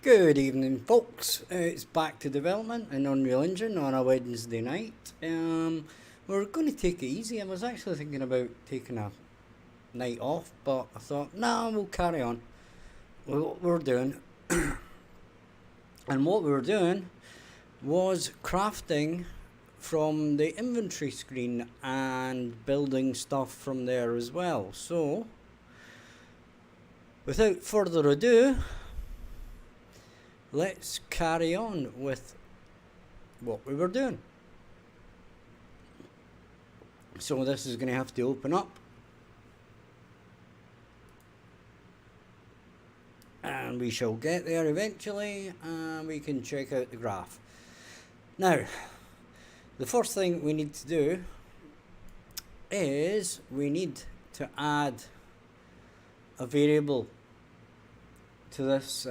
Good evening, folks. It's back to development in Unreal Engine on a Wednesday night. We're going to take it easy. I was actually thinking about taking a night off, but I thought, nah, we'll carry on with what we're doing. And what we were doing was crafting from the inventory screen and building stuff from there as well. So, without further ado, let's carry on with what we were doing. So this is going to have to open up, and we shall get there eventually, and we can check out the graph. Now, the first thing we need to do is we need to add a variable to this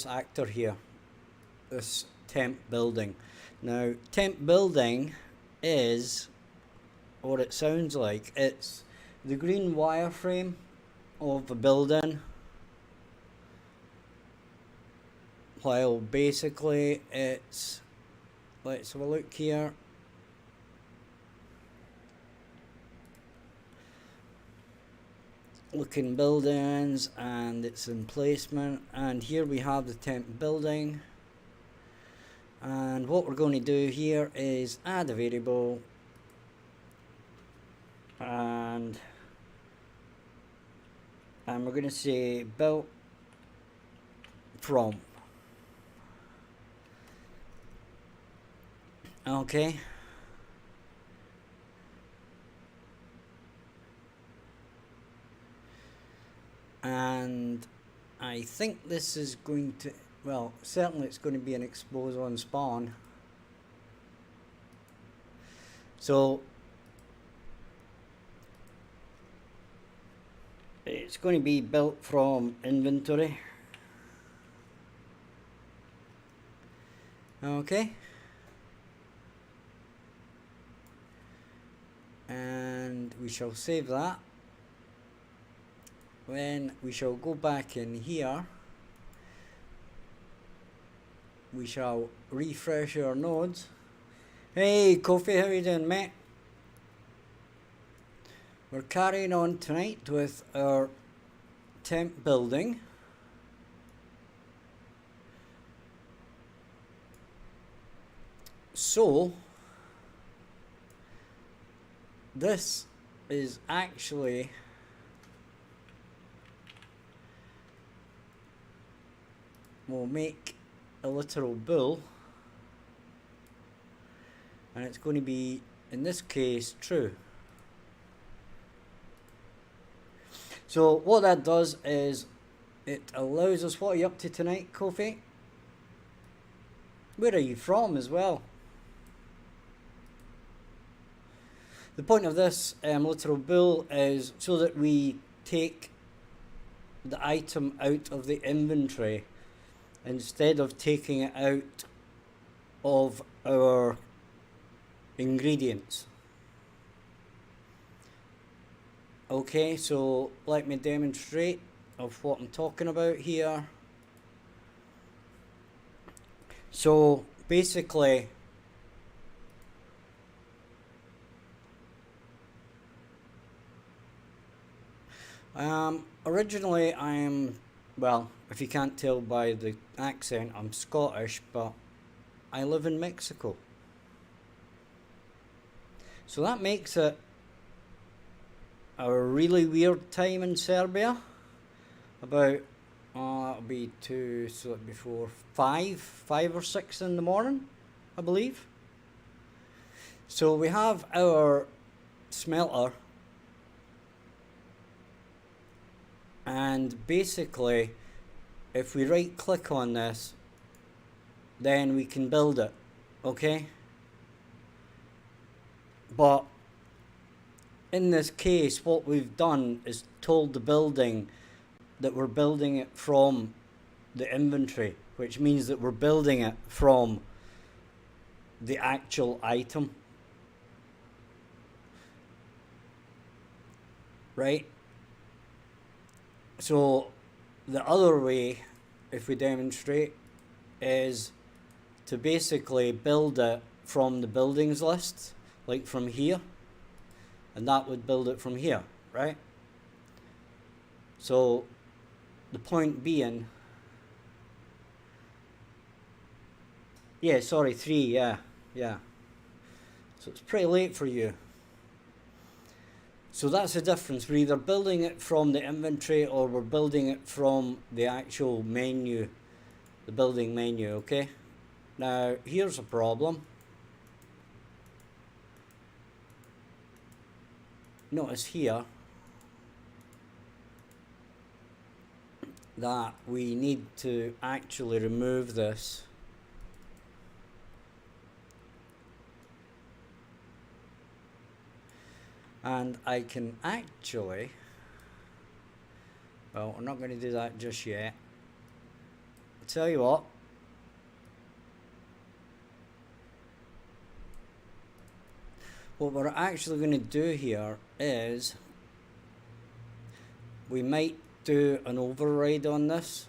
actor here, this temp building. Now, temp building is what it sounds like. It's the green wireframe of a building, while basically it's, let's have a look here. Looking buildings and its emplacement, and here we have the temp building, and what we're going to do here is add a variable, and we're going to say built from. Okay. And I think this is going to, well, certainly it's going to be an expose on spawn. So it's going to be built from inventory. Okay. And we shall save that. When we shall go back in here, we shall refresh our nodes. Hey Kofi, how you doing, mate? We're carrying on tonight with our temp building. So this is actually we'll make a literal bool, and it's going to be, in this case, true. So what that does is it allows us, what are you up to tonight, Kofi? Where are you from as well? The point of this literal bool is so that we take the item out of the inventory instead of taking it out of our ingredients. Okay, so let me demonstrate of what I'm talking about here. So basically, originally I'm, well, if you can't tell by the accent, I'm Scottish, but I live in Mexico. So that makes it a really weird time in Serbia. About, it'll be 2, so it'll be 4, 5 or 6 in the morning, I believe. So we have our smelter, and basically if we right click on this, then we can build it, okay? But in this case, what we've done is told the building that we're building it from the inventory, which means that we're building it from the actual item. Right? So the other way, if we demonstrate, is to basically build it from the buildings list, like from here, and that would build it from here, right? So the point being, yeah, sorry, 3, yeah. So it's pretty late for you. So that's the difference. We're either building it from the inventory or we're building it from the actual menu, the building menu, okay? Now, here's a problem. Notice here that we need to actually remove this. And I can actually, well, we're not going to do that just yet. I'll tell you what we're actually going to do here is we might do an override on this,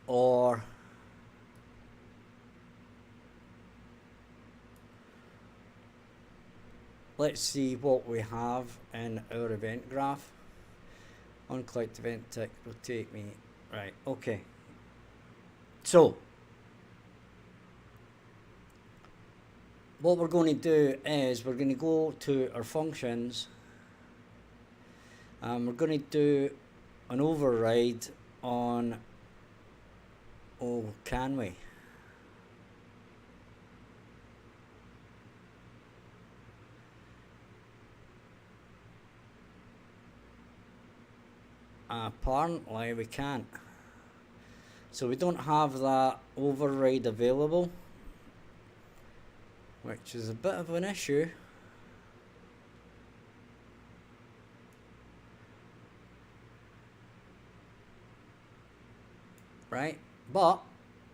or let's see what we have in our event graph. Unclicked event tick will take me, right, okay. So, what we're going to do is we're going to go to our functions and we're going to do an override on, oh, can we? Apparently we can't. So we don't have that override available, which is a bit of an issue. Right, but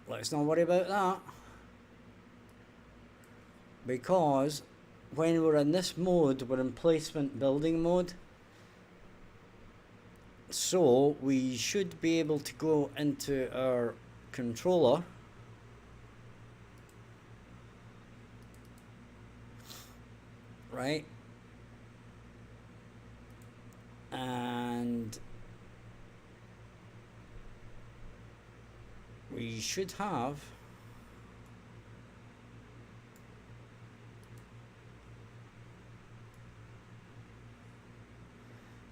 let's not worry about that, because when we're in this mode, we're in placement building mode. So we should be able to go into our controller right, and we should have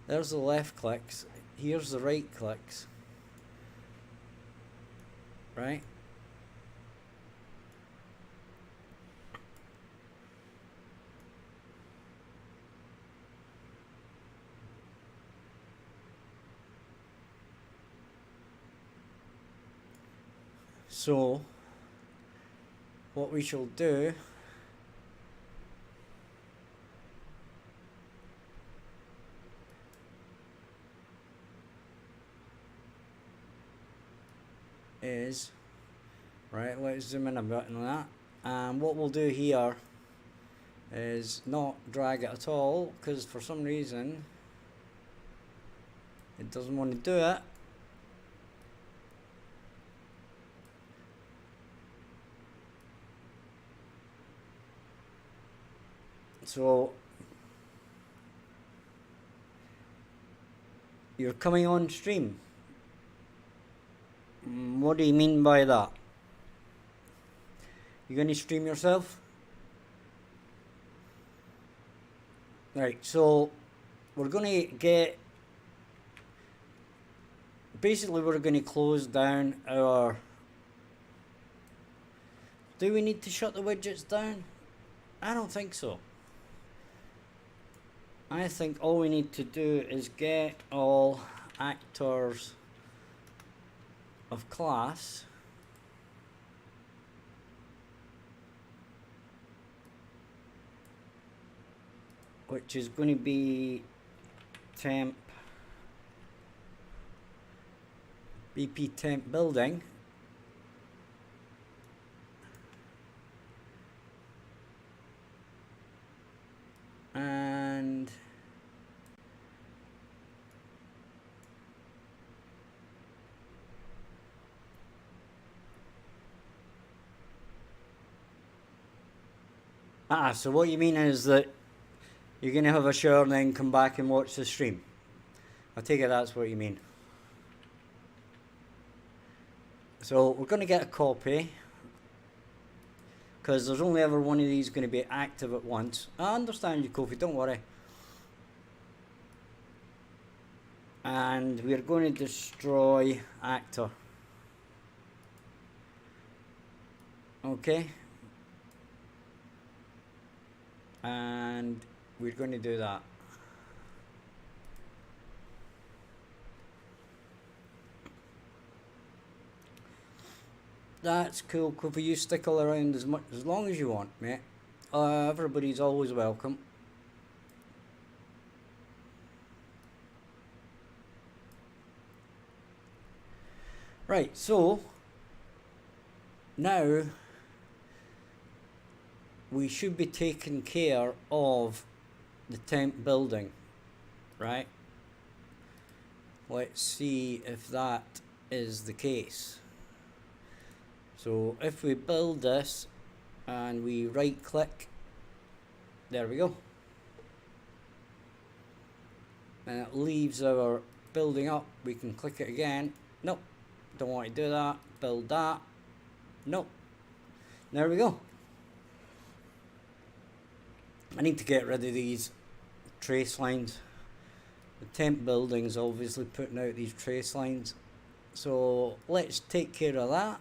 there's the left clicks, here's the right clicks, right? So what we shall do is, right, let's zoom in a bit on that, and what we'll do here is not drag it at all, because for some reason it doesn't want to do it. So you're coming on stream. What do you mean by that? You gonna stream yourself? Right, so we're gonna get, basically we're gonna close down our, do we need to shut the widgets down? I don't think so. I think all we need to do is get all actors of class which is going to be temp BP temp building, and Ah, so what you mean is that you're going to have a shower and then come back and watch the stream. I take it that's what you mean. So we're going to get a copy, because there's only ever one of these going to be active at once. I understand you, Kofi, don't worry. And we're going to destroy actor. Okay. And we're going to do that. That's cool, Kofi. You stick all around as long as you want, mate. Everybody's always welcome. Right, so now we should be taking care of the temp building, right? Let's see if that is the case. So if we build this and we right click, there we go. And it leaves our building up. We can click it again. Nope, don't want to do that. Build that. Nope. There we go. I need to get rid of these trace lines. The temp building's obviously putting out these trace lines. So let's take care of that.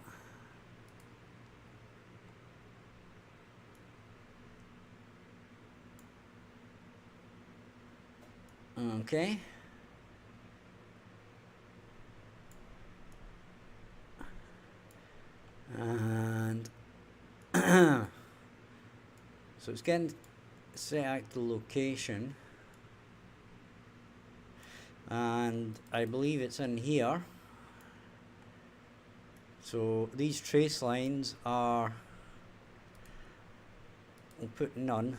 Okay. And so it's getting set out the location, and I believe it's in here. So these trace lines are, we'll put none.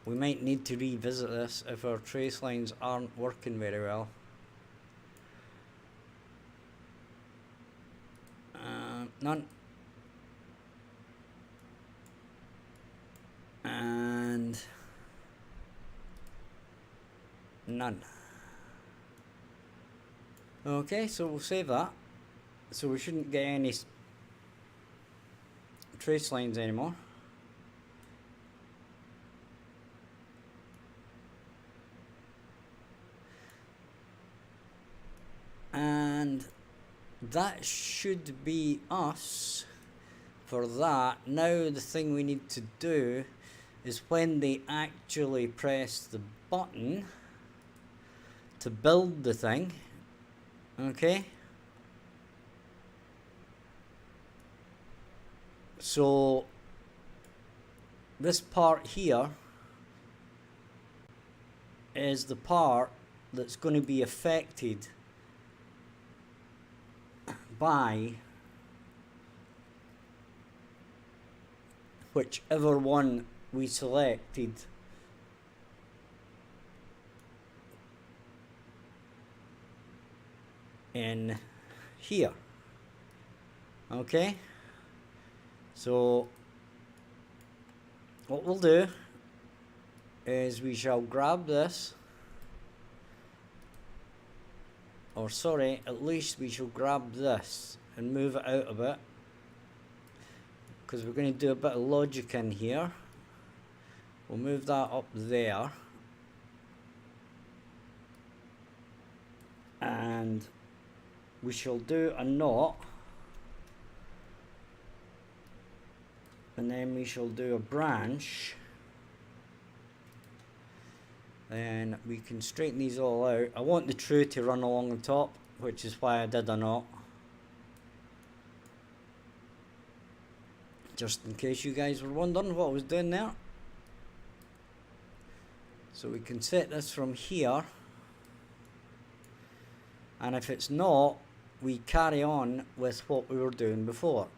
We might need to revisit this if our trace lines aren't working very well. None. And none. Okay, so we'll save that. So we shouldn't get any trace lines anymore. And that should be us for that. Now the thing we need to do is when they actually press the button to build the thing, okay? So this part here is the part that's going to be affected by whichever one we selected in here. Okay, so what we'll do is we shall grab this, or sorry, at least we shall grab this and move it out a bit, because we're going to do a bit of logic in here. We'll move that up there, and we shall do a knot, and then we shall do a branch. Then we can straighten these all out. I want the true to run along the top, which is why I did a knot, just in case you guys were wondering what I was doing there. So we can set this from here, and if it's not, we carry on with what we were doing before.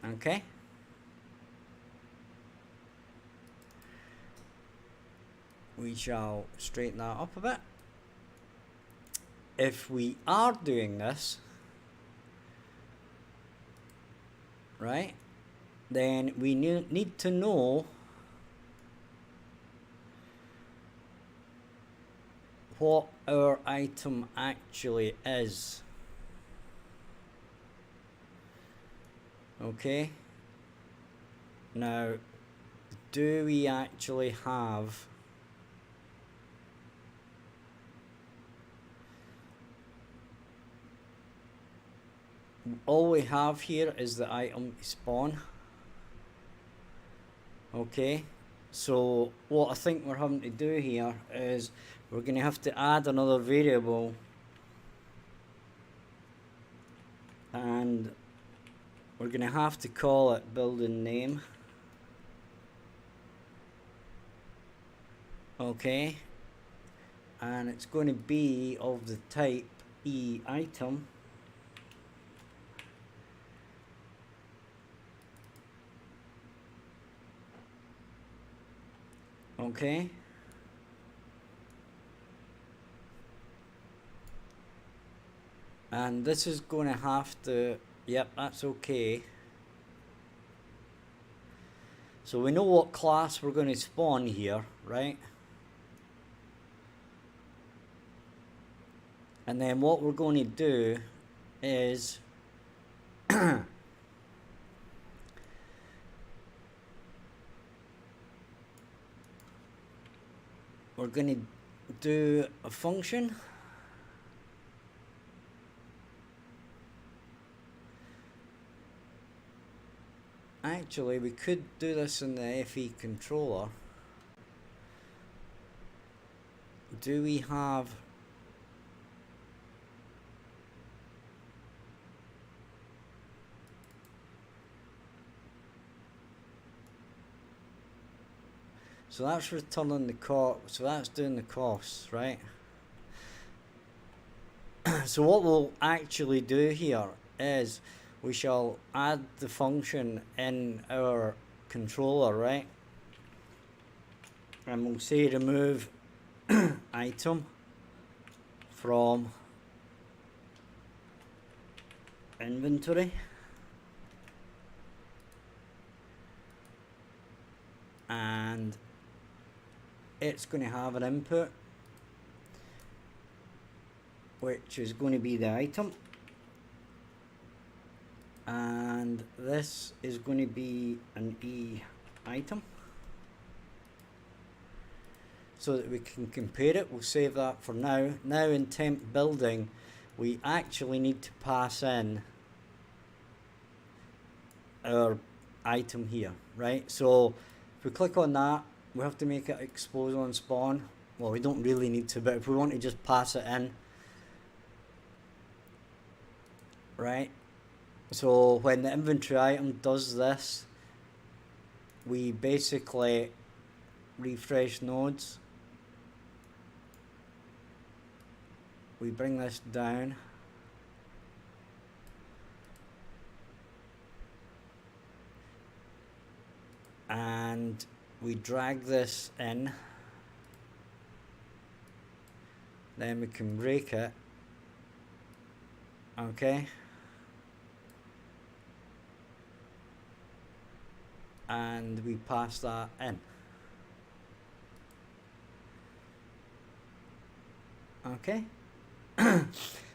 Okay, we shall straighten that up a bit. If we are doing this right, then we need to know what our item actually is. Okay, now do we actually have all we have here is the item spawn? Okay, so what I think we're having to do here is we're going to have to add another variable, and we're going to have to call it building name. Okay, and it's going to be of the type e item. Okay, and this is going to have to, yep, that's okay. So we know what class we're going to spawn here, right? And then what we're going to do is we're going to do a function. Actually, we could do this in the FE controller. Do we have... So that's returning the cost, so that's doing the costs, right? So what we'll actually do here is we shall add the function in our controller, right? And we'll say remove item from inventory, and it's going to have an input which is going to be the item, and this is going to be an e item, so that we can compare it. We'll save that for now. Now in temp building we actually need to pass in our item here, right? So if we click on that, we have to make it expose on spawn. Well, we don't really need to, but if we want to just pass it in, right? So when the inventory item does this, we basically refresh nodes, we bring this down, and we drag this in, then we can break it, okay, and we pass that in. Okay.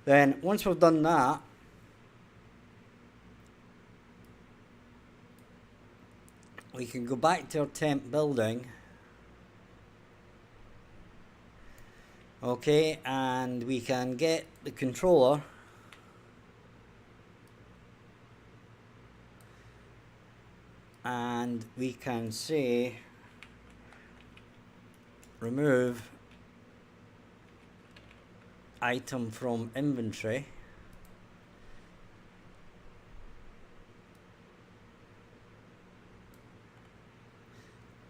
Then once we've done that, we can go back to our temp building, okay, and we can get the controller and we can say remove item from inventory,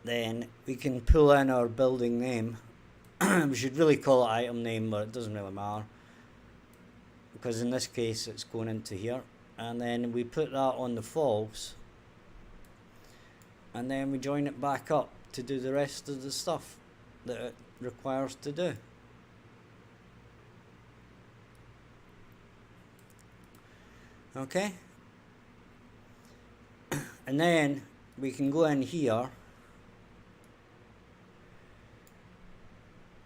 then we can pull in our building name. We should really call it item name, but it doesn't really matter because in this case it's going into here, and then we put that on the false, and then we join it back up to do the rest of the stuff that it requires to do. Okay, And then we can go in here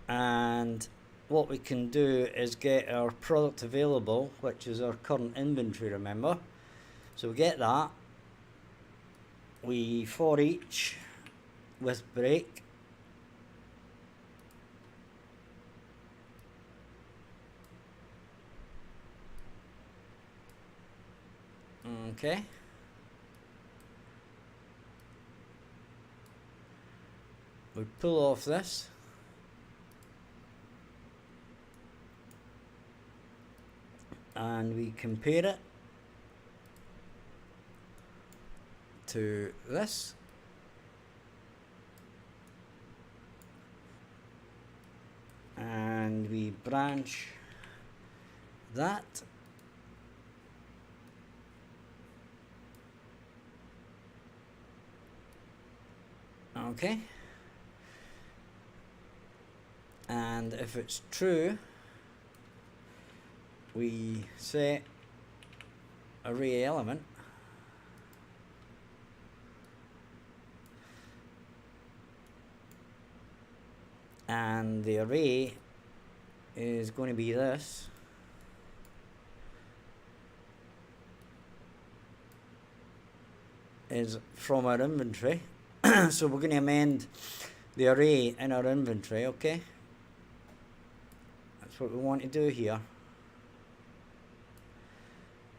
and what we can do is get our product available, which is our current inventory, remember. So we get that, we for each with break, okay, we pull off this, and we compare it to this, and we branch that, okay, and if it's true we set array element and the array is going to be this, is from our inventory. So we're going to amend the array in our inventory, okay? That's what we want to do here.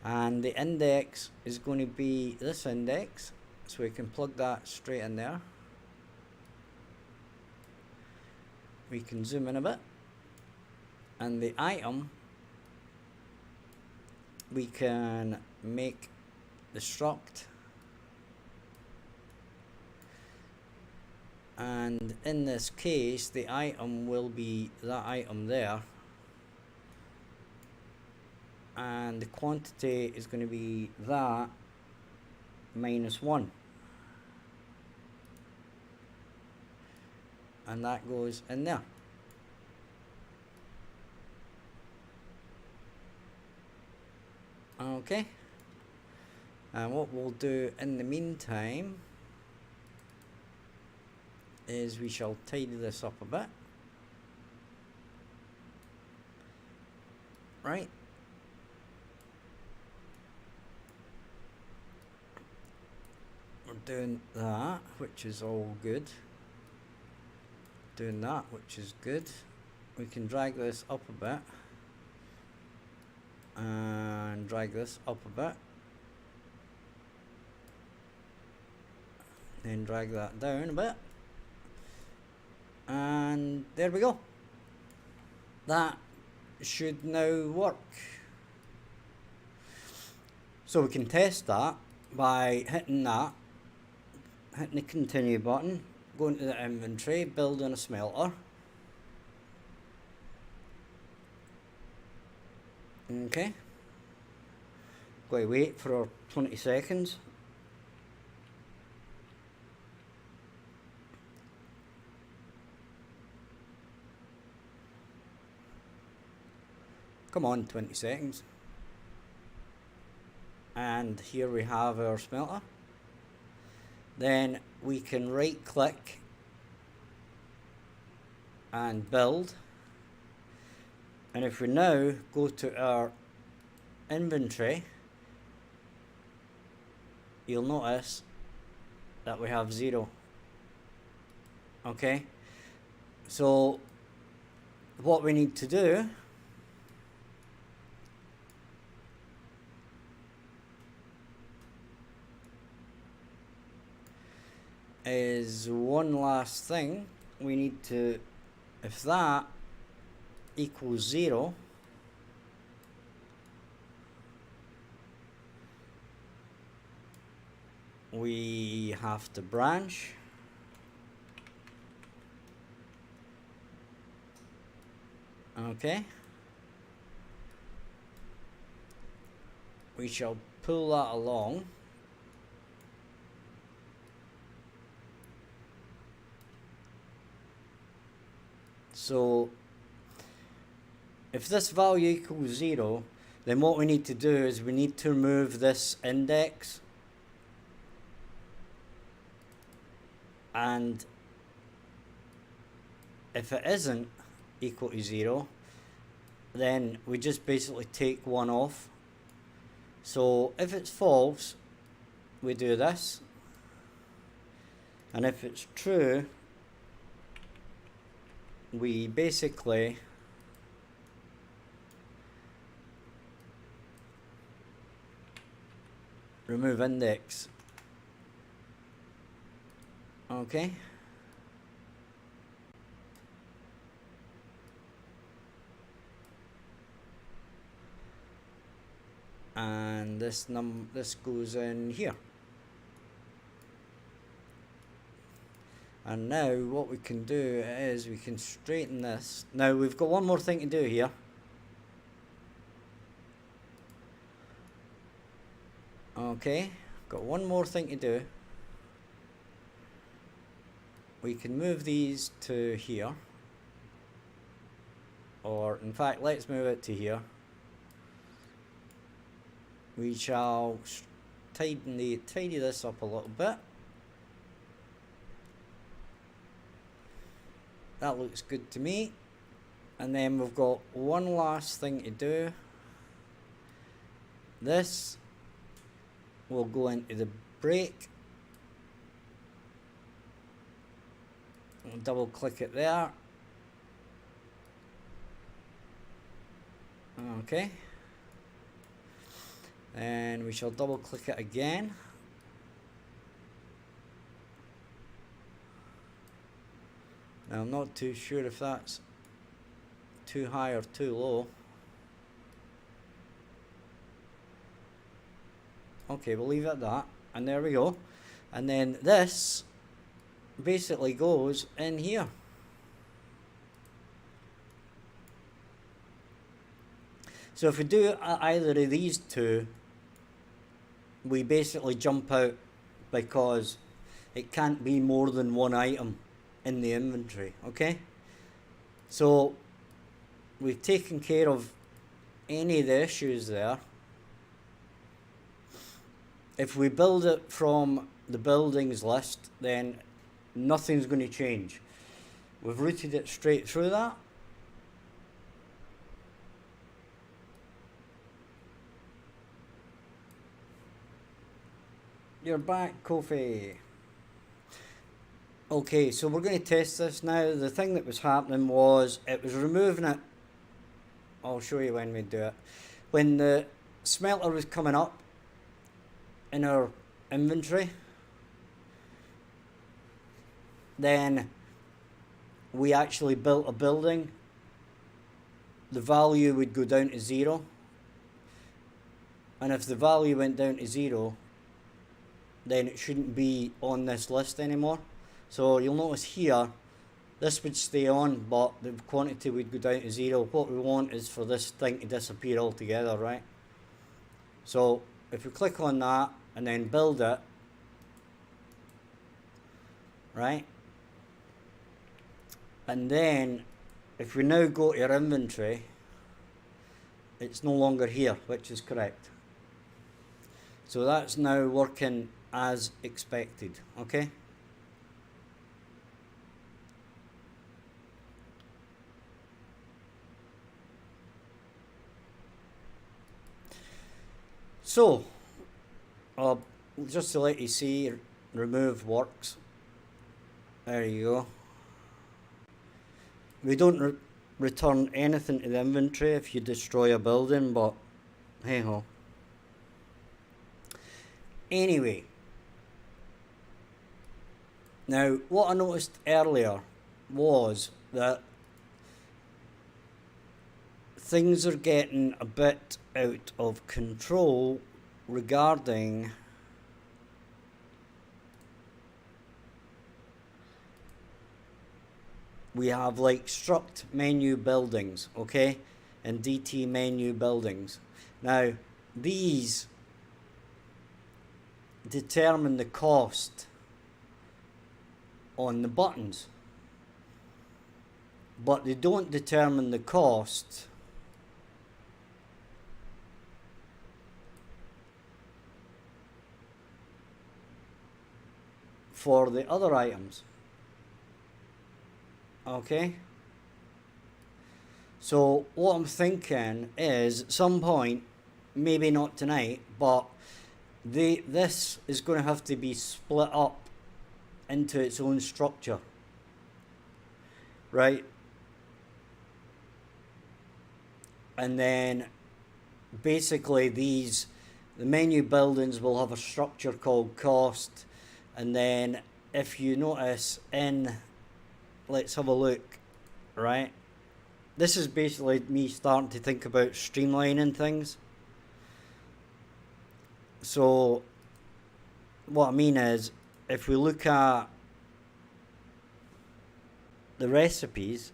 And the index is going to be this index, so we can plug that straight in there. We can zoom in a bit, and the item we can make the struct, and in this case the item will be that item there, and the quantity is going to be that minus 1, and that goes in there. Okay, and what we'll do in the meantime is we shall tidy this up a bit. Right, we're doing that, which is all good. Doing that, which is good. We can drag this up a bit and drag this up a bit, then drag that down a bit, and there we go. That should now work. So we can test that by hitting the continue button, going to the inventory, building a smelter. Okay, going to wait for our 20 seconds. Come on, 20 seconds. And here we have our smelter. Then we can right click and build. And if we now go to our inventory, you'll notice that we have 0. Okay, so what we need to do is one last thing. We need to, if that equals 0, we have to branch, okay, we shall pull that along. So if this value equals 0, then what we need to do is we need to remove this index and if it isn't equal to 0, then we just basically take one off. So if it's false, we do this, and if it's true, we basically remove index. Okay. And this goes in here. And now what we can do is we can straighten this. Now we've got one more thing to do here. Okay, got one more thing to do. We can move these to here. Or in fact, let's move it to here. We shall tidy this up a little bit. That looks good to me. And then we've got one last thing to do. This will go into the break. We'll double click it there. Okay. And we shall double click it again. Now I'm not too sure if that's too high or too low. Okay, we'll leave it at that. And there we go. And then this basically goes in here. So if we do either of these two, we basically jump out because it can't be more than one item in the inventory. Okay, so we've taken care of any of the issues there. If we build it from the buildings list, then nothing's going to change. We've routed it straight through that. You're back, Kofi. Okay, so we're going to test this now. The thing that was happening was it was removing it. I'll show you when we do it. When the smelter was coming up in our inventory, then we actually built a building. The value would go down to 0. And if the value went down to 0, then it shouldn't be on this list anymore. So you'll notice here, this would stay on, but the quantity would go down to 0. What we want is for this thing to disappear altogether, right? So if we click on that and then build it, right? And then if we now go to our inventory, it's no longer here, which is correct. So that's now working as expected, okay? So, just to let you see, remove works. There you go. We don't return anything to the inventory if you destroy a building, but hey ho. Anyway, now what I noticed earlier was that things are getting a bit out of control regarding we have like struct menu buildings, okay, and DT menu buildings. Now these determine the cost on the buttons, but they don't determine the cost for the other items. Okay? So what I'm thinking is at some point, maybe not tonight, but this is going to have to be split up into its own structure. Right? And then basically the menu buildings will have a structure called cost, and then if you notice let's have a look, right? This is basically me starting to think about streamlining things. So what I mean is, if we look at the recipes,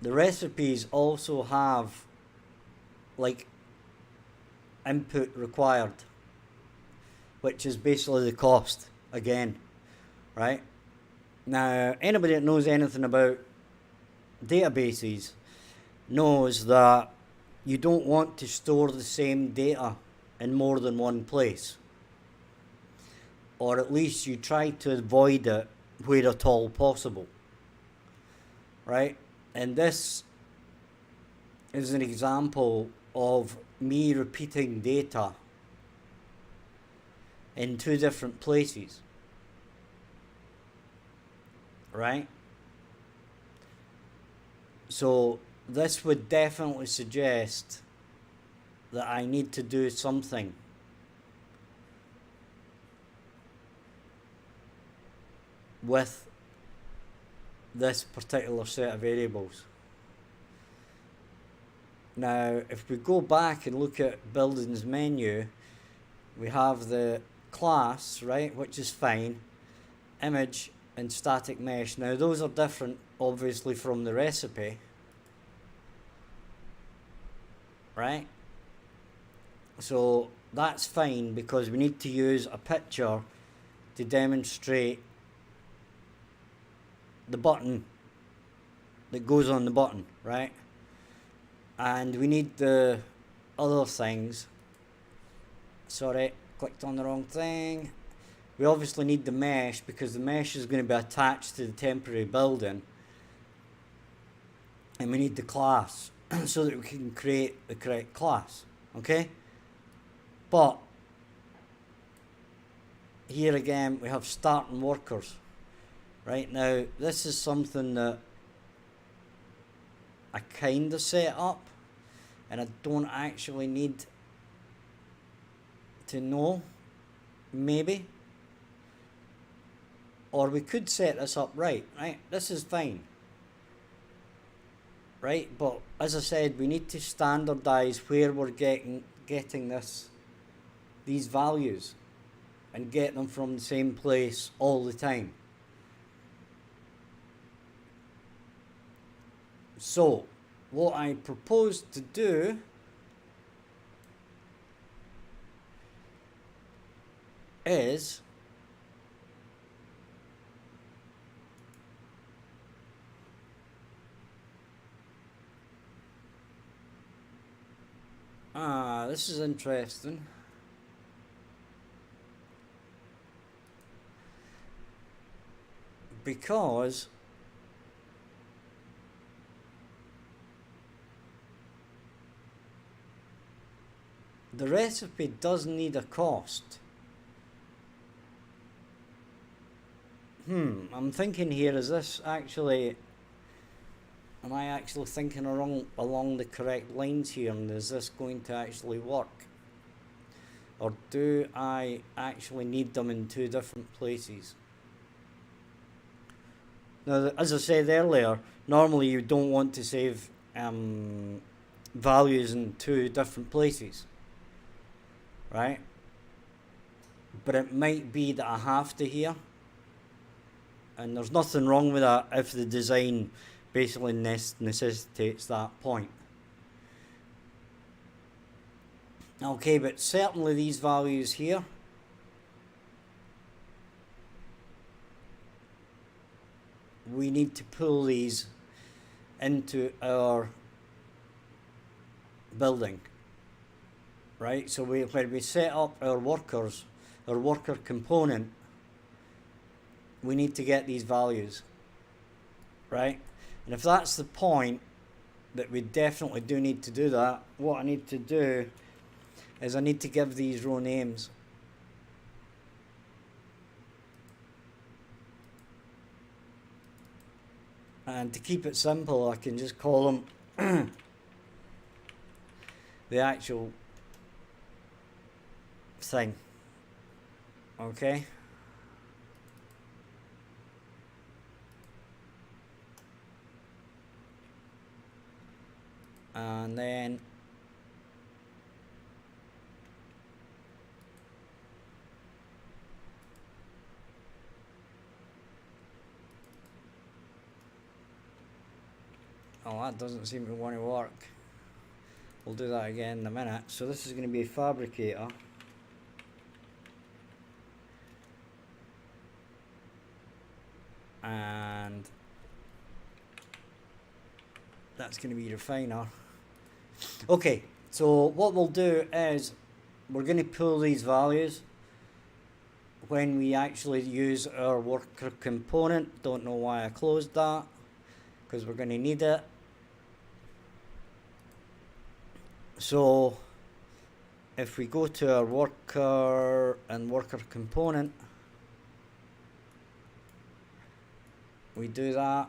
the recipes also have like input required, which is basically the cost again, right? Now, anybody that knows anything about databases knows that you don't want to store the same data in more than one place, or at least you try to avoid it where at all possible, right? And this is an example of me repeating data in two different places, right? So this would definitely suggest that I need to do something with this particular set of variables. Now, if we go back and look at buildings menu, we have the class, right, which is fine, image and static mesh. Now, those are different, obviously, from the recipe, right? So that's fine because we need to use a picture to demonstrate the button that goes on the button, right? And we need the other things. Sorry, clicked on the wrong thing. We obviously need the mesh because the mesh is going to be attached to the temporary building. And we need the class so that we can create the correct class. Okay? But here again we have starting workers. Right, now this is something that I kind of set up and I don't actually need to know, maybe. Or we could set this up right? This is fine. Right, but as I said, we need to standardize where we're getting these values and get them from the same place all the time. So, what I propose to do is this is interesting. Because the recipe does need a cost. I'm thinking here, is this actually, am I actually thinking along the correct lines here, and is this going to actually work? Or do I actually need them in two different places? Now, as I said earlier, normally you don't want to save values in two different places, right? But it might be that I have to here, and there's nothing wrong with that if the design basically necessitates that point. Okay, but certainly these values here we need to pull these into our building, right? So when we set up our workers, our worker component, we need to get these values, right? And if that's the point that we definitely do need to do that, what I need to do is I need to give these row names. And to keep it simple, I can just call them the actual thing. Okay? And then oh, that doesn't seem to want to work. We'll do that again in a minute. So this is going to be a fabricator. And that's going to be refiner. Okay, so what we'll do is we're going to pull these values when we actually use our worker component. Don't know why I closed that, because we're going to need it. So if we go to our worker and worker component, we do that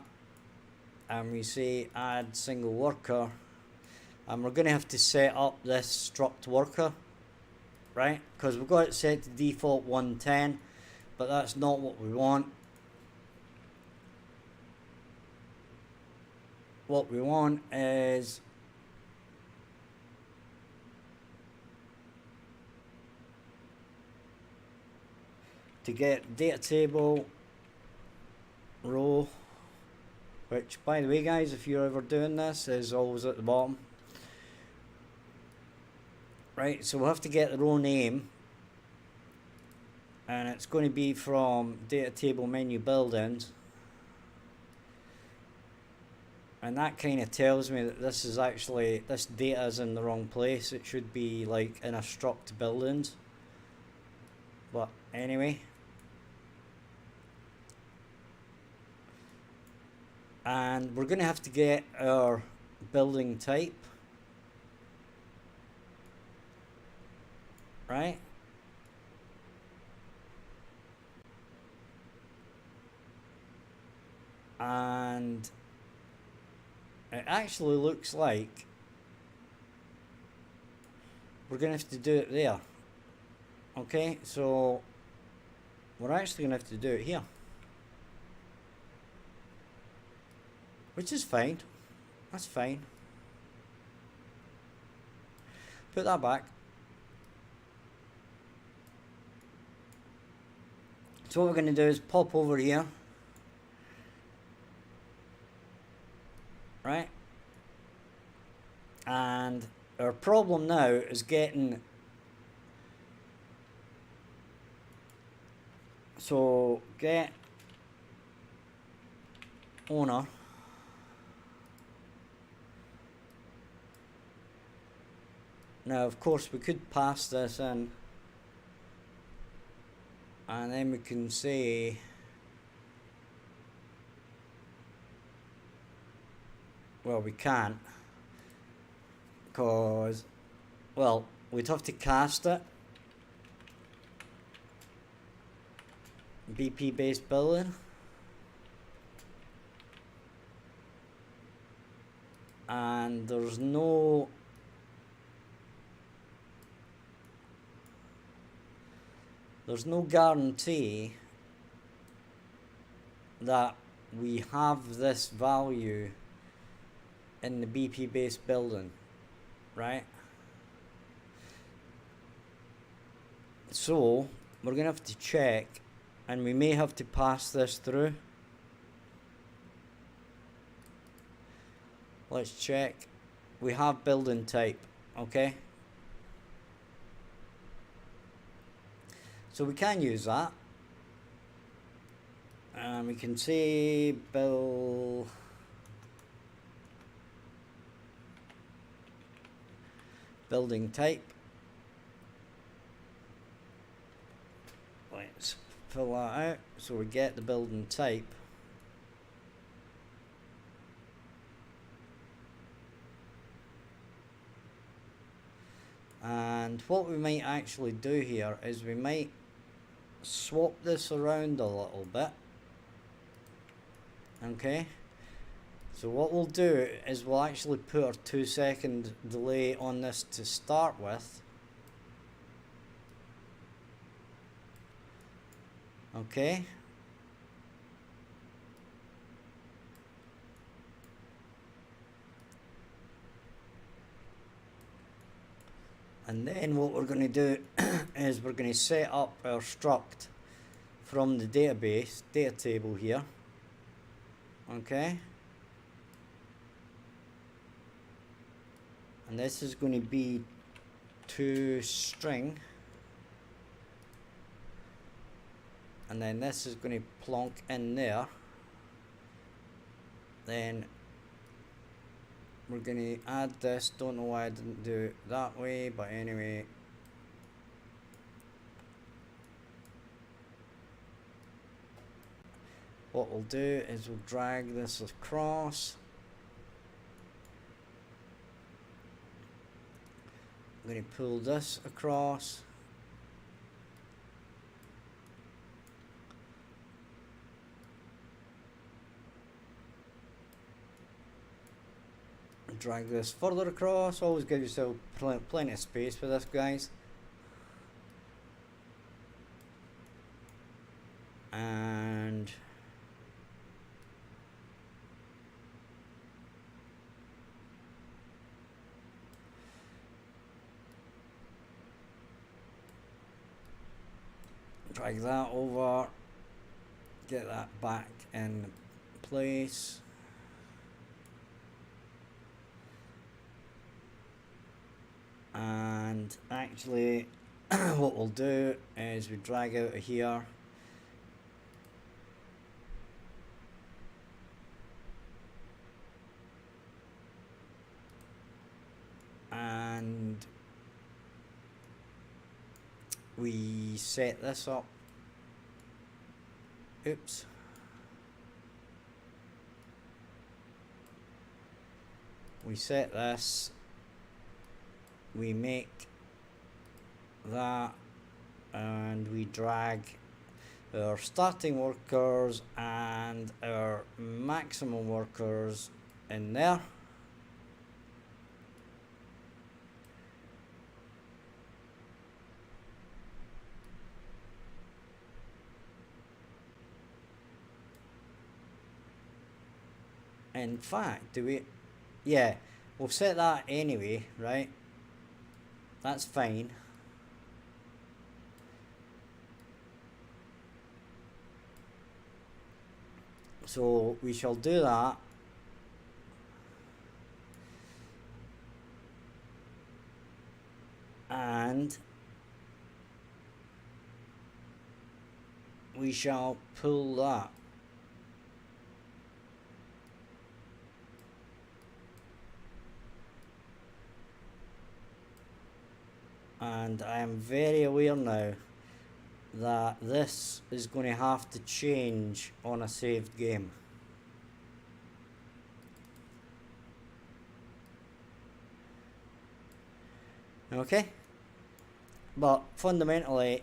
and we say add single worker, and we're going to have to set up this struct worker, right? Because we've got it set to default 110, but that's not what we want. What we want is to get data table row, which by the way guys, if you're ever doing this, is always at the bottom. Right, so we'll have to get the row name, and it's going to be from data table menu buildings, and that kind of tells me that this is actually, this data is in the wrong place. It should be like in a struct buildings, but anyway. And we're going to have to get our building type, right? And it actually looks like we're going to have to do it there. Okay, so we're actually going to have to do it here, which is fine. That's fine. Put that back. So what we're going to do is pop over here, right? And our problem now is getting, so get owner, now of course we could pass this in, and then we can say well, we can't, because, well, we'd have to cast it BP based building, and there's no guarantee that we have this value in the BP based building, right? So we're gonna have to check, and we may have to pass this through. Let's check. We have building type, okay? So we can use that, and we can say building type, pull that out so we get the building type. And what we might actually do here is we might swap this around a little bit. Okay, so what we'll do is we'll actually put our 2-second delay on this to start with. Okay. And then what we're going to do is we're going to set up our struct from the database, data table here. Okay. And this is going to be toString. And then this is going to plonk in there. Then we're going to add this. Don't know why I didn't do it that way, but anyway. What we'll do is we'll drag this across. I'm going to pull this across. Drag this further across. Always give yourself plenty of space for this, guys. And drag that over, get that back in place. And actually what we'll do is we drag out of here and we set this up. Oops. We set this. We make that and we drag our starting workers and our maximum workers in there. In fact, do we? Yeah, we'll set that anyway, right? That's fine. So we shall do that. And we shall pull that. And I am very aware now that this is going to have to change on a saved game. Okay? But fundamentally,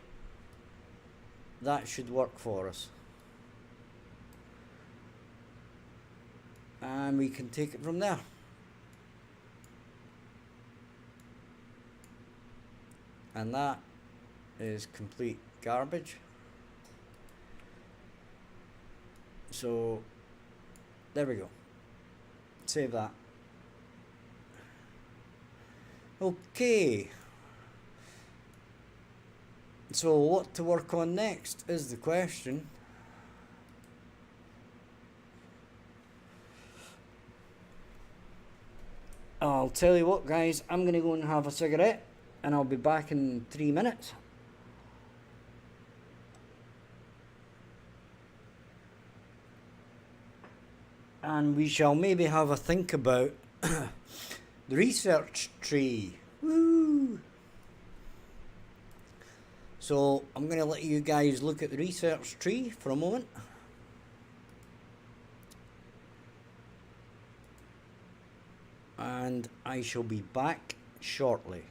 that should work for us. And we can take it from there. And that is complete garbage. So there we go. Save that. Okay. So what to work on next is the question. I'll tell you what, guys, I'm going to go and have a cigarette and I'll be back in 3 minutes. And we shall maybe have a think about the research tree. Woo! So I'm going to let you guys look at the research tree for a moment. And I shall be back shortly.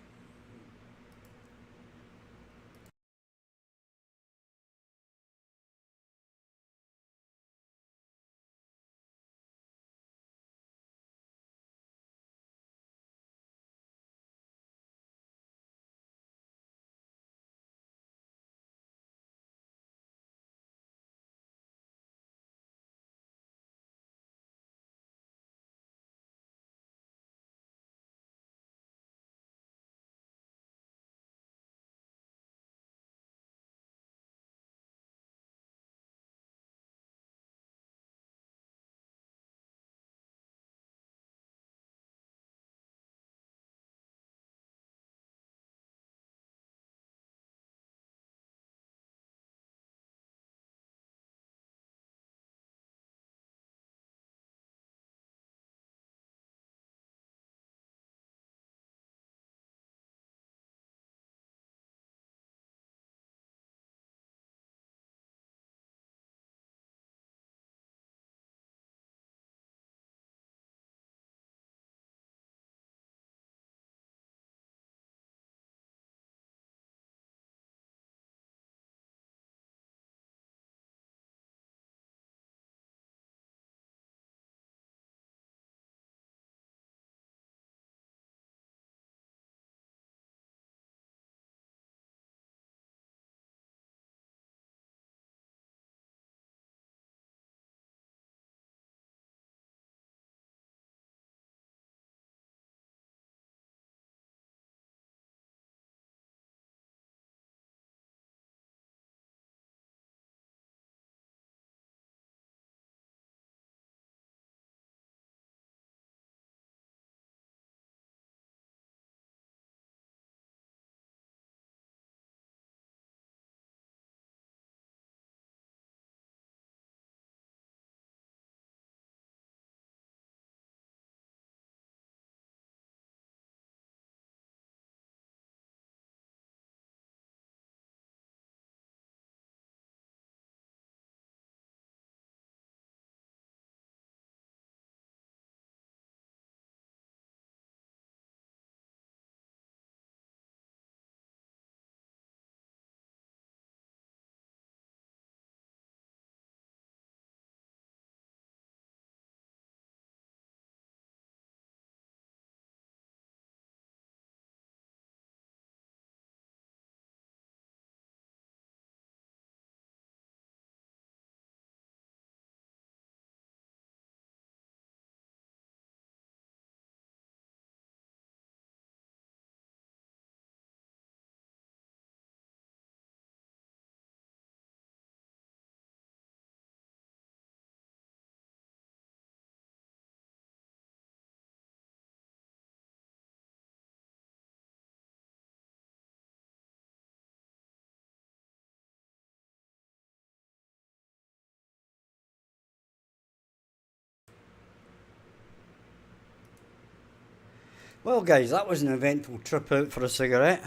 Well, guys, that was an eventful trip out for a cigarette.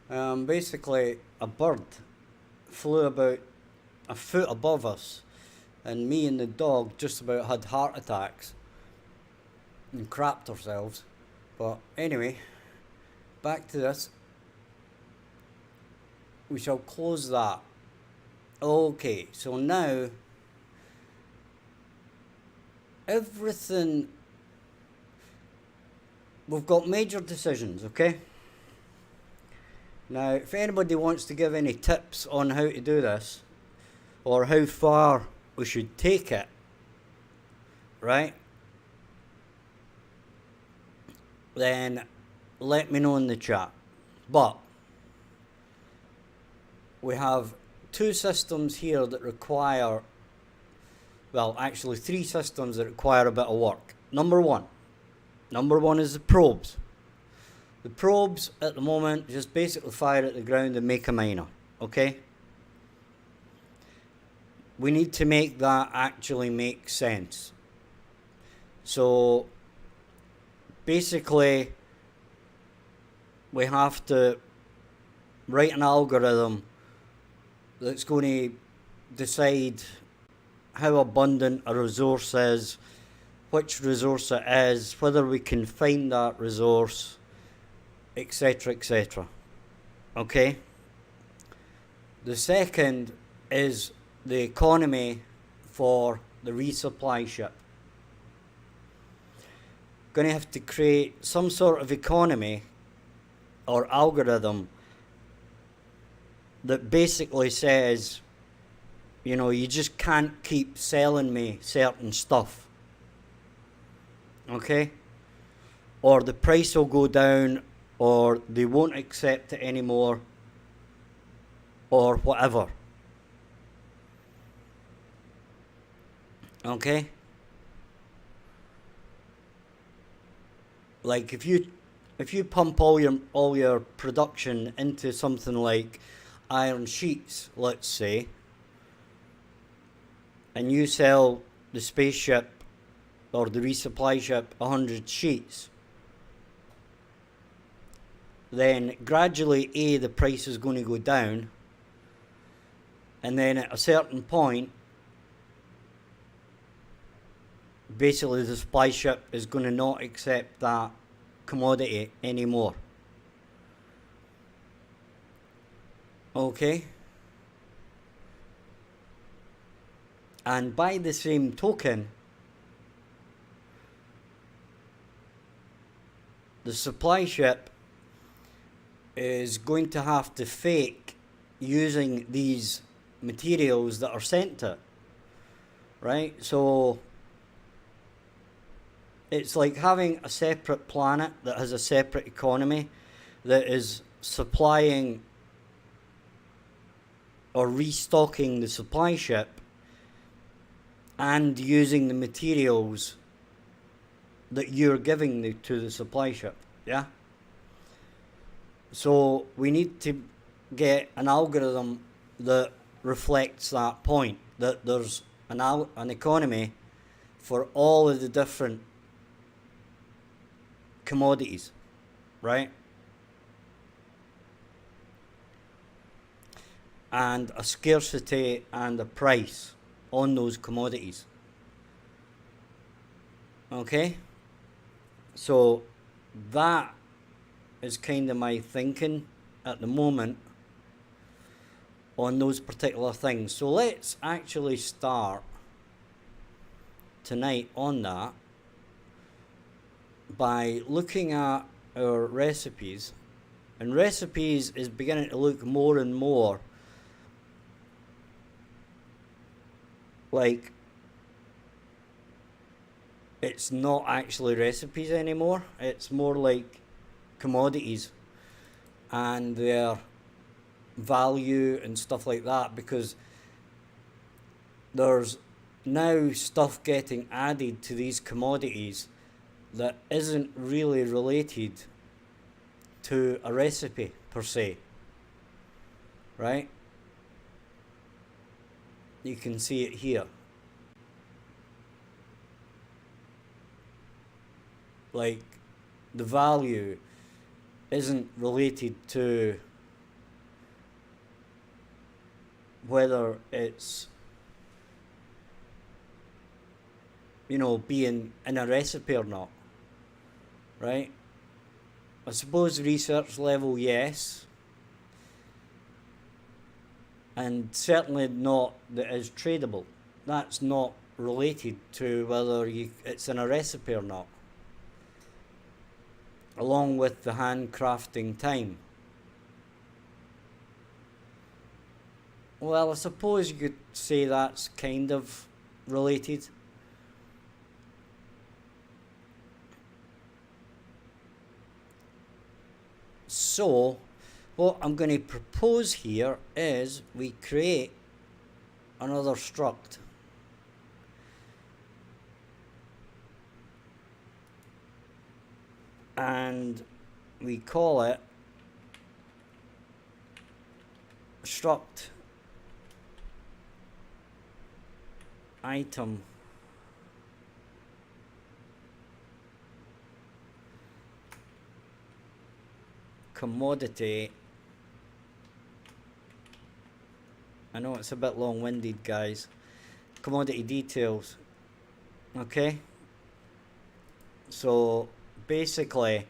Basically, a bird flew about a foot above us, and me and the dog just about had heart attacks and crapped ourselves. But anyway, back to this. We shall close that. Okay, so now everything. We've got major decisions, okay? Now, if anybody wants to give any tips on how to do this, or how far we should take it, right? Then let me know in the chat. But we have two systems here that require, well, actually three systems that require a bit of work. Number one is the probes. The probes at the moment just basically fire at the ground and make a miner, okay? We need to make that actually make sense. So basically we have to write an algorithm that's going to decide how abundant a resource is, which resource it is, whether we can find that resource, etc., etc. Okay? The second is the economy for the resupply ship. Going to have to create some sort of economy or algorithm that basically says, you know, you just can't keep selling me certain stuff. Okay? Or the price will go down, or they won't accept it anymore, or whatever. Okay? Like if you pump all your production into something like iron sheets, let's say, and you sell the spaceship or the resupply ship 100 sheets, then gradually the price is going to go down, and then at a certain point, basically the supply ship is going to not accept that commodity anymore. Okay? And by the same token, the supply ship is going to have to fake using these materials that are sent to it. Right? So it's like having a separate planet that has a separate economy that is supplying or restocking the supply ship and using the materials that you're giving to the supply ship. Yeah? So we need to get an algorithm that reflects that point, that there's an economy for all of the different commodities, right? And a scarcity and a price on those commodities. Okay? So that is kind of my thinking at the moment on those particular things. So let's actually start tonight on that by looking at our recipes. And recipes is beginning to look more and more like it's not actually recipes anymore. It's more like commodities and their value and stuff like that, because there's now stuff getting added to these commodities that isn't really related to a recipe per se, right? You can see it here. Like the value isn't related to whether it's, you know, being in a recipe or not, right? I suppose research level, yes, and certainly not that is tradable. That's not related to whether it's in a recipe or not, along with the handcrafting time. Well, I suppose you could say that's kind of related. So, what I'm going to propose here is we create another struct. And we call it struct item commodity I know it's a bit long-winded, guys. Commodity details. Okay. So basically,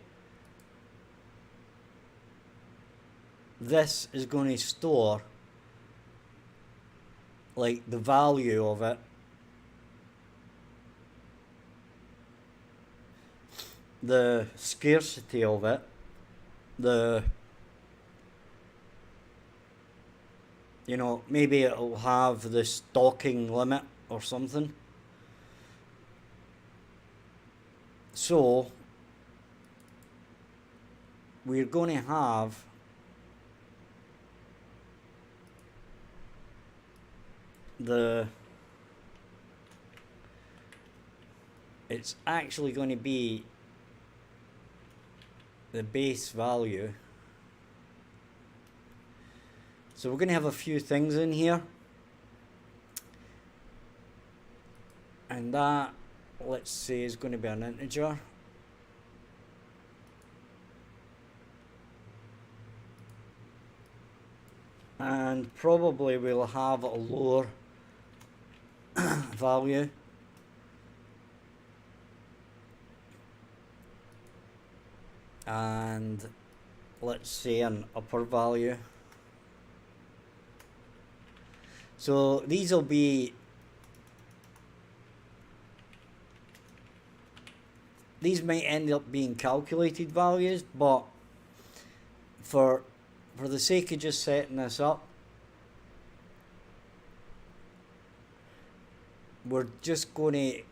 this is going to store like the value of it, the scarcity of it, the, you know, maybe it'll have the stocking limit or something. So we're going to have it's actually going to be the base value. So we're going to have a few things in here, and that, let's say, is going to be an integer. And probably we'll have a lower value. And let's say an upper value. So these will be, these might end up being calculated values, but for the sake of just setting this up, we're just going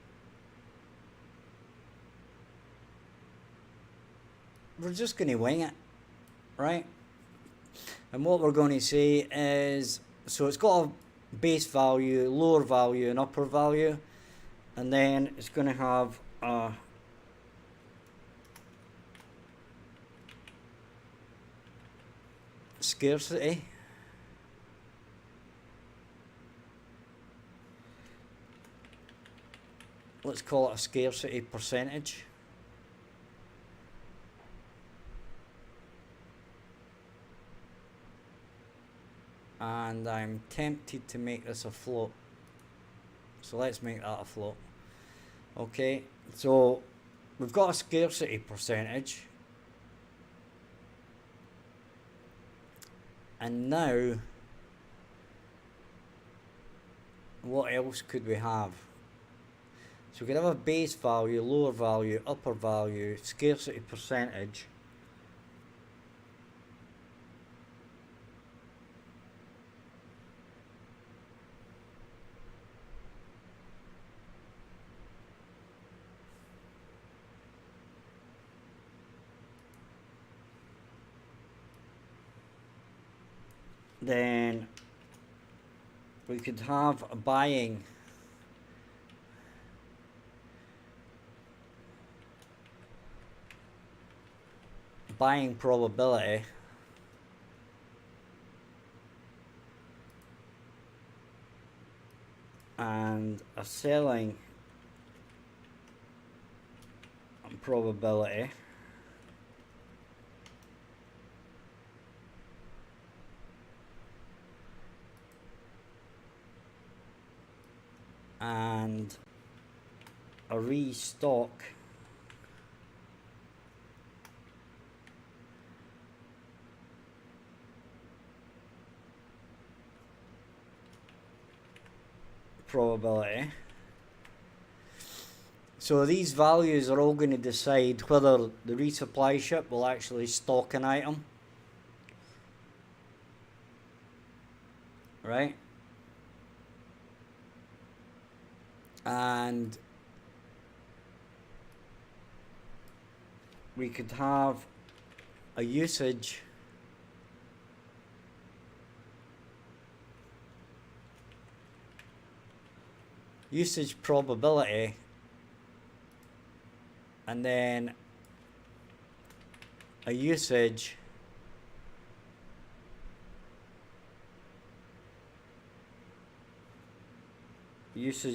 to wing it, right? And what we're going to say is, so it's got a base value, lower value, and upper value, and then it's going to have a scarcity. Let's call it a scarcity percentage. And I'm tempted to make this a float. So let's make that a float. Okay, so we've got a scarcity percentage. And now, what else could we have? So we could have a base value, lower value, upper value, scarcity percentage. Then we could have a buying probability, and a selling probability, and a restock probability. So these values are all going to decide whether the resupply ship will actually stock an item, right? And we could have a usage probability, and then a usage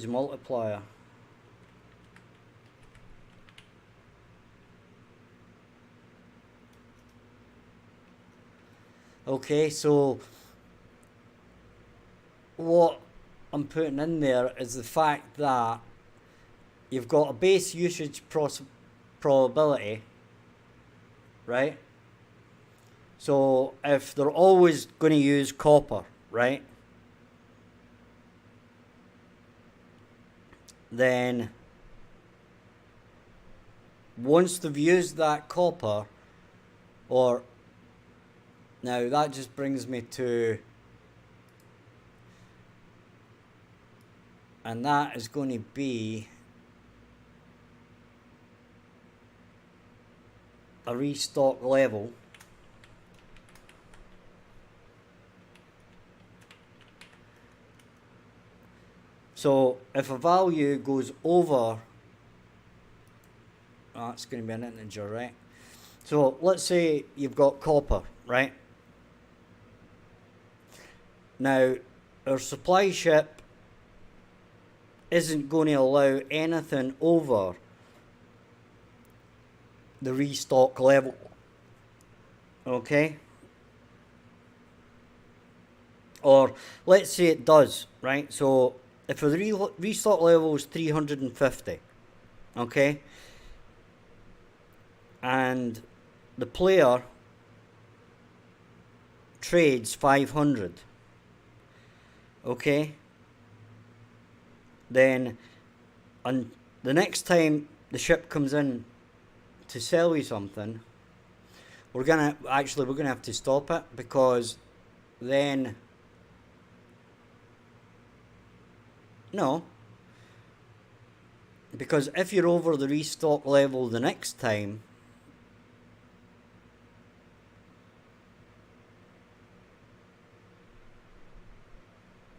multiplier. Okay, so what I'm putting in there is the fact that you've got a base usage probability, right? So if they're always going to use copper, right, then once they've used that copper, or now that just brings me to, and that is going to be a restock level. So if a value goes over, that's going to be an integer, right? So let's say you've got copper, right? Now, our supply ship isn't going to allow anything over the restock level, okay? Or let's say it does, right? So if the restock level is 350, okay, and the player trades 500, okay, then and the next time the ship comes in to sell you something, we're gonna have to stop it, because then because if you're over the restock level the next time,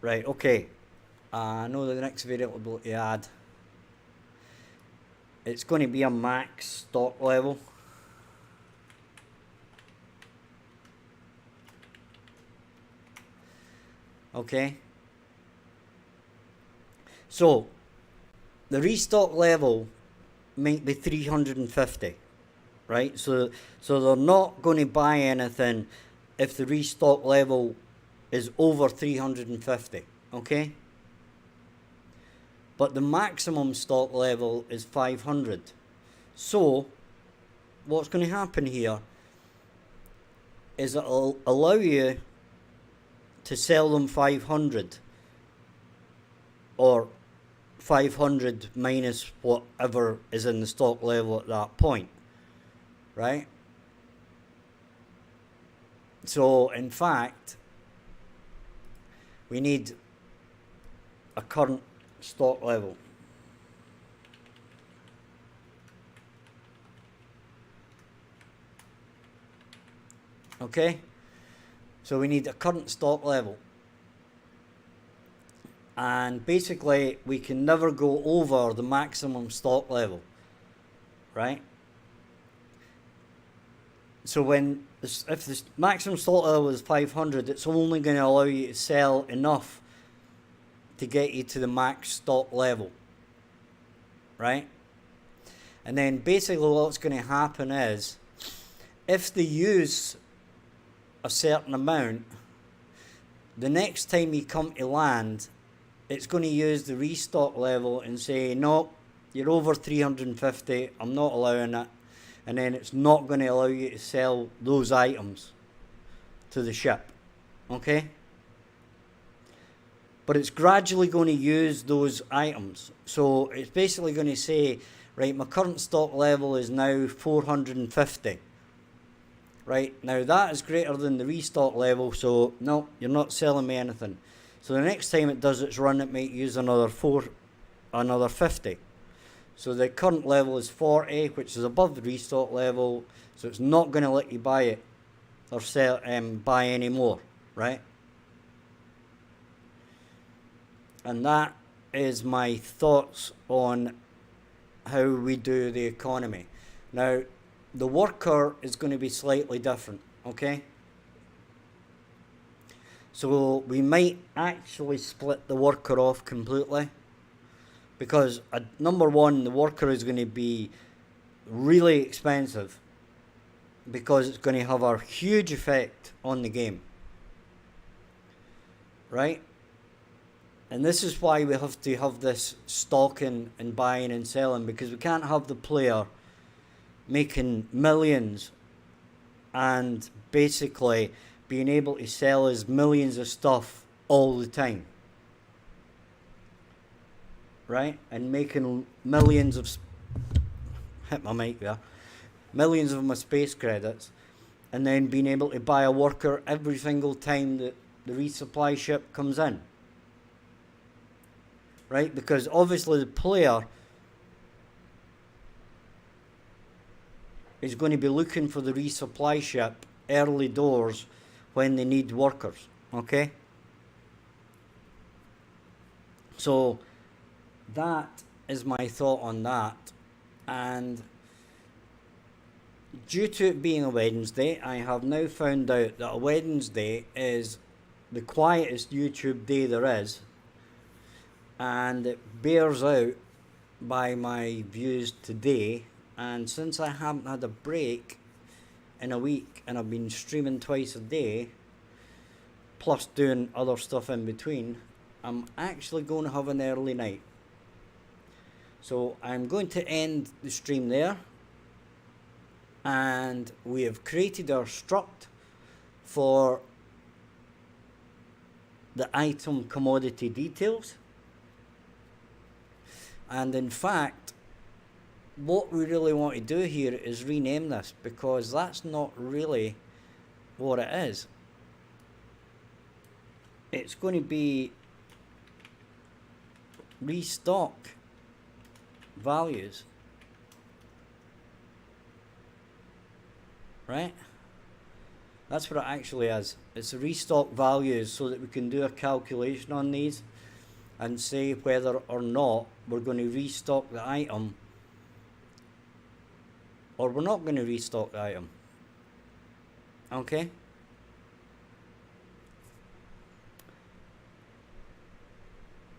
right, okay, I know the next variable to add, it's going to be a max stock level. Okay, so the restock level might be 350, right? So they're not going to buy anything if the restock level is over 350, okay? But the maximum stock level is 500. So what's going to happen here is it'll allow you to sell them 500, or 500 minus whatever is in the stock level at that point, right? So in fact, we need a current stock level. Okay, so we need a current stock level, and basically we can never go over the maximum stock level, right? So if the maximum stock level is 500, it's only going to allow you to sell enough to get you to the max stock level, right? And then basically what's going to happen is, if they use a certain amount, the next time you come to land, it's going to use the restock level and say, no, you're over 350, I'm not allowing it. And then it's not going to allow you to sell those items to the ship, okay? But it's gradually going to use those items. So it's basically going to say, right, my current stock level is now 450. Right, now that is greater than the restock level, so no, you're not selling me anything. So the next time it does its run, it might use another 50. So the current level is 40, which is above the restock level, so it's not going to let you buy it or sell buy any more, right? And that is my thoughts on how we do the economy. Now, the worker is going to be slightly different, okay? So we might actually split the worker off completely, because number one, the worker is going to be really expensive, because it's going to have a huge effect on the game, right? And this is why we have to have this stocking and buying and selling, because we can't have the player making millions and basically being able to sell us millions of stuff all the time. Right? And making millions of... hit my mic there. Millions of my space credits. And then being able to buy a worker every single time that the resupply ship comes in. Right? Because obviously the player is going to be looking for the resupply ship early doors when they need workers. Okay? So that is my thought on that. And due to it being a Wednesday, I have now found out that a Wednesday is the quietest YouTube day there is. And it bears out by my views today. And since I haven't had a break in a week and I've been streaming twice a day, plus doing other stuff in between, I'm actually going to have an early night. So I'm going to end the stream there. And we have created our struct for the item commodity details. And in fact, what we really want to do here is rename this, because that's not really what it is. It's going to be restock values. Right? That's what it actually is. It's a restock values so that we can do a calculation on these and say whether or not we're going to restock the item or we're not going to restock the item. Okay?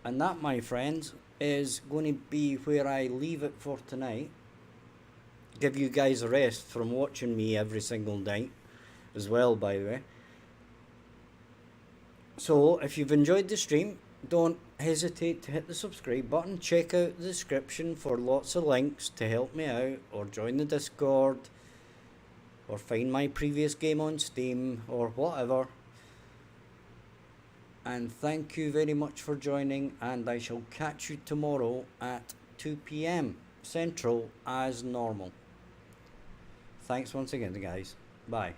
And that, my friends, is going to be where I leave it for tonight. Give you guys a rest from watching me every single night as well, by the way. So if you've enjoyed the stream, don't hesitate to hit the subscribe button. Check out the description for lots of links to help me out, or join the Discord, or find my previous game on Steam, or whatever. And thank you very much for joining, and I shall catch you tomorrow at 2 PM Central as normal. Thanks once again, guys. Bye.